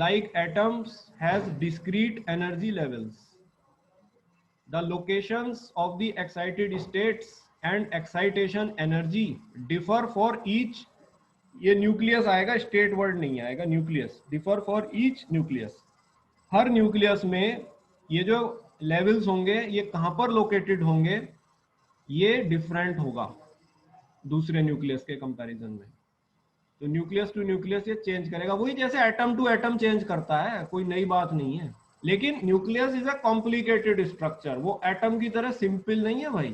like atoms has discrete energy levels. The locations of the excited states and excitation energy differ for each. ये nucleus आएगा, state word नहीं आएगा, nucleus. Differ for each nucleus. Her nucleus में ये जो levels होंगे ये कहां पर लोकेटेड होंगे, ये डिफरेंट होगा दूसरे न्यूक्लियस के कंपैरिजन में. तो न्यूक्लियस टू न्यूक्लियस ये चेंज करेगा, वही जैसे एटम टू एटम चेंज करता है, कोई नई बात नहीं है. लेकिन nucleus is a complicated structure, वो एटम की तरह सिंपल नहीं है भाई.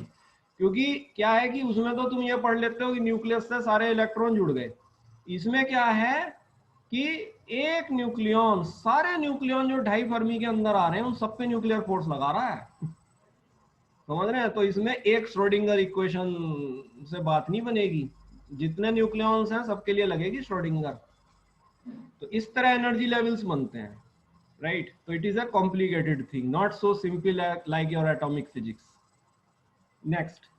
क्योंकि क्या है कि उसमें तो तुम ये पढ़ लेते हो कि न्यूक्लियस से सारे इलेक्ट्रॉन जुड़ गए. इसमें क्या है कि एक न्यूक्लियन, सारे न्यूक्लियन जो 2.5 फर्मी के अंदर आ रहे हैं उन सब पे न्यूक्लियर फोर्स लगा रहा है. समझ रहे हैं? तो इसमें एक श्रोडिंगर इक्वेशन से बात नहीं बनेगी, जितने न्यूक्लियॉन्स हैं सबके लिए लगेगी श्रोडिंगर. तो इस तरह एनर्जी लेवल्स बनते हैं, राइट. तो it is a complicated thing, not so simple like your atomic physics. Next,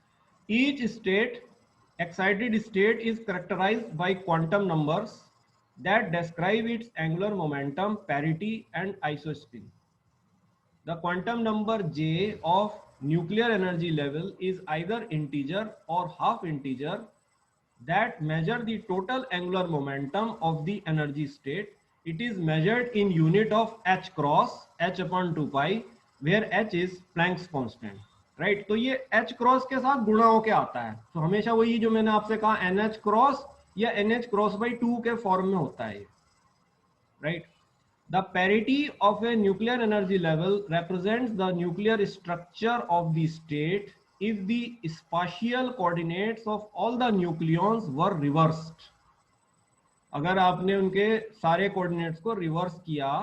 each state, excited state is characterized by quantum numbers that describe its angular momentum, parity and isospin. The quantum number J of nuclear energy level is either integer or half integer that measure the total angular momentum of the energy state. It is measured in unit of h cross, h upon 2 pi, where h is Planck's constant. Right. तो ये H cross के साथ गुणा होके आता है. तो हमेशा वही जो मैंने आपसे कहा NH क्रॉस या NH क्रॉस बाई 2 के फॉर्म में होता है, right. The parity of a nuclear energy level represents the nuclear structure of the state if the spatial coordinates of all the nucleons were reversed. अगर आपने उनके सारे coordinates को रिवर्स किया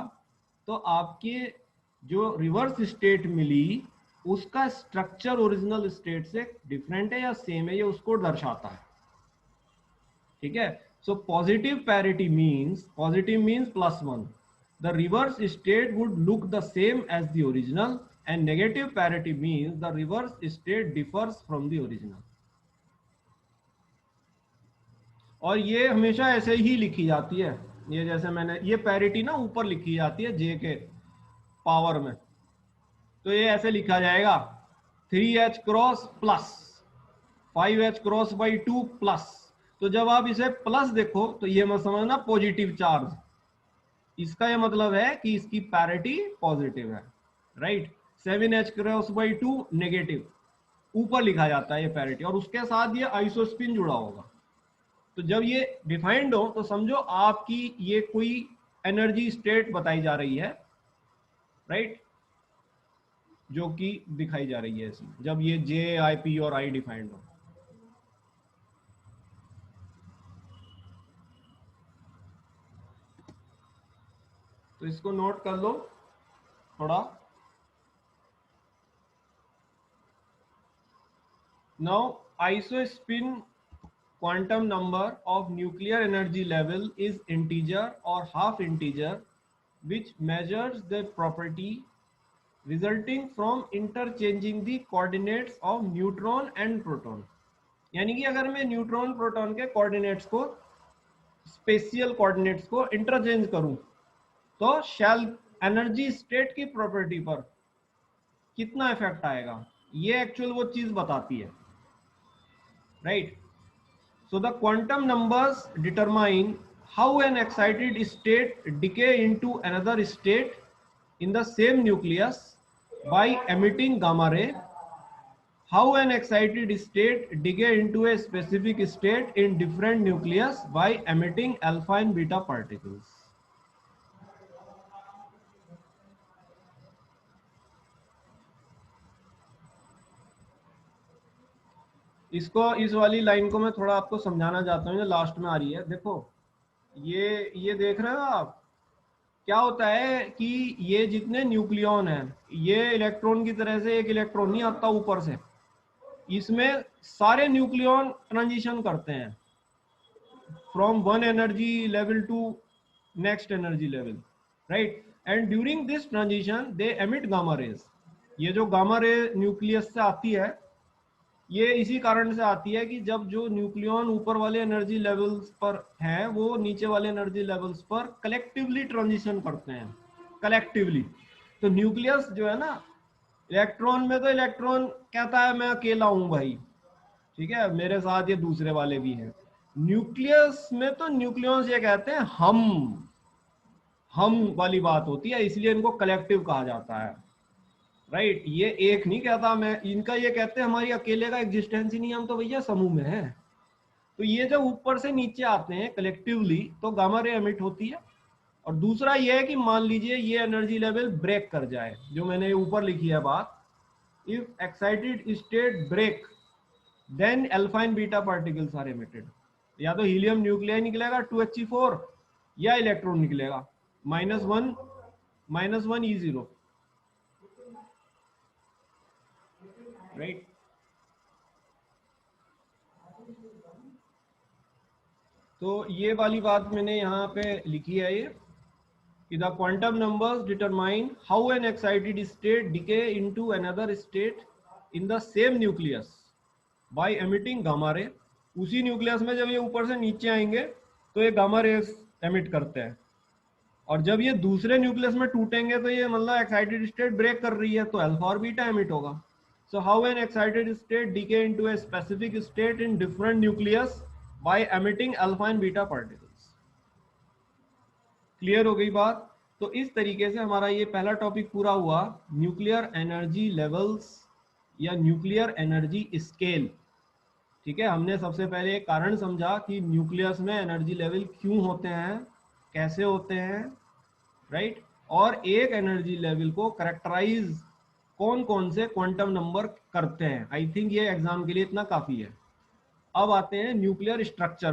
तो आपके जो रिवर्स स्टेट मिली उसका स्ट्रक्चर ओरिजिनल स्टेट से डिफरेंट है या सेम है, ये उसको दर्शाता है. ठीक है. So positive parity means, positive means +1. The reverse state would look the same as the original, and negative parity means the reverse state differs from the original. और ये हमेशा ऐसे ही लिखी जाती है. ये जैसे मैंने ये पैरिटी ना ऊपर लिखी जाती है जे के पावर में, तो ये ऐसे लिखा जाएगा 3H cross plus 5H cross by 2 plus. तो जब आप इसे प्लस देखो तो ये मत समझना पॉजिटिव चार्ज, इसका ये मतलब है कि इसकी पैरिटी पॉजिटिव है, right. 7H cross by 2 negative, ऊपर लिखा जाता है ये पैरिटी, और उसके साथ ये आइसोस्पिन जुड़ा होगा. तो जब ये डिफाइंड हो तो समझो आपकी ये कोई एनर्जी स्टेट बताई जा रही है, राइट, जो कि दिखाई जा रही है इसमें, जब ये J, I, P और I डिफाइंड हो. तो इसको नोट कर लो थोड़ा. Now isospin quantum number of nuclear energy level is integer or half integer, which measures the property resulting from interchanging the coordinates of neutron and proton. यानी कि अगर मैं न्यूट्रॉन प्रोटॉन के कोऑर्डिनेट्स को, स्पेशियल कोऑर्डिनेट्स को interchange करूं तो shell energy state की प्रॉपर्टी पर कितना इफेक्ट आएगा, ये एक्चुअल वो चीज बताती है, right. So the quantum numbers determine how an excited state decay into another state in the same nucleus by emitting gamma ray. How an excited state decay into a specific state in different nucleus by emitting alpha and beta particles. इसको, इस वाली line को मैं थोड़ा आपको समझाना चाहता हूँ, जो लास्ट में आ रही है. देखो ये देख रहे हो आप, क्या होता है कि ये जितने न्यूक्लियॉन हैं, ये इलेक्ट्रॉन की तरह से एक इलेक्ट्रॉन नहीं आता ऊपर से, इसमें सारे न्यूक्लियॉन ट्रांजिशन करते हैं from one energy level to next energy level, right. And during this transition they emit gamma rays. ये जो गामा रे न्यूक्लियस से आती है ये इसी कारण से आती है कि जब जो न्यूक्लियॉन ऊपर वाले एनर्जी लेवल्स पर हैं वो नीचे वाले एनर्जी लेवल्स पर कलेक्टिवली ट्रांजिशन करते हैं, कलेक्टिवली। तो न्यूक्लियस जो है ना, इलेक्ट्रॉन में तो इलेक्ट्रॉन कहता है मैं अकेला हूं भाई, ठीक है, मेरे साथ ये दूसरे वाले भी हैं। न्यूक्लियस में तो न्यूक्लियॉन्स ये कहते हैं हम वाली बात होती है, इसलिए इनको कलेक्टिव कहा जाता है, राइट। ये एक नहीं कहता, मैं इनका ये कहते हैं हमारी अकेले का एग्जिस्टेंस ही नहीं, हम तो भैया समूह में है। तो ये जब ऊपर से नीचे आते हैं कलेक्टिवली तो गामा रे एमिट होती है। और दूसरा ये है कि मान लीजिए ये एनर्जी लेवल ब्रेक कर जाए, जो मैंने ऊपर लिखी है बात, if excited state break then alpha and beta particles are emitted. या तो हीलियम न्यूक्लियाई निकलेगा 2He4, या इलेक्ट्रॉन निकलेगा -1 E0, राइट। तो ये वाली बात मैंने यहाँ पे लिखी है ये कि the quantum numbers determine how an excited state decay into another state in the same nucleus bye emitting gamma ray. उसी न्यूक्लियस में जब ये ऊपर से नीचे आएंगे तो ये गामा रेस एमिट करते हैं, और जब ये दूसरे न्यूक्लियस में टूटेंगे तो ये मतलब एक्साइटेड स्टेट ब्रेक कर रही है तो अल्फा और बीटा एमिट होगा। So how an excited state decay into a specific state in different nucleus bye emitting alpha and beta particles. Clear हो गई बात। तो इस तरीके से हमारा ये पहला टॉपिक पूरा हुआ, न्यूक्लियर एनर्जी लेवल्स या न्यूक्लियर एनर्जी स्केल। ठीक है, हमने सबसे पहले एक कारण समझा कि न्यूक्लियस में एनर्जी लेवल क्यों होते हैं, कैसे होते हैं, राइट। और एक एनर्जी लेवल को करेक्टराइज कौन कौन से क्वांटम नंबर करते हैं। आई थिंक ये एग्जाम के लिए इतना काफी है। अब आते हैं न्यूक्लियर स्ट्रक्चर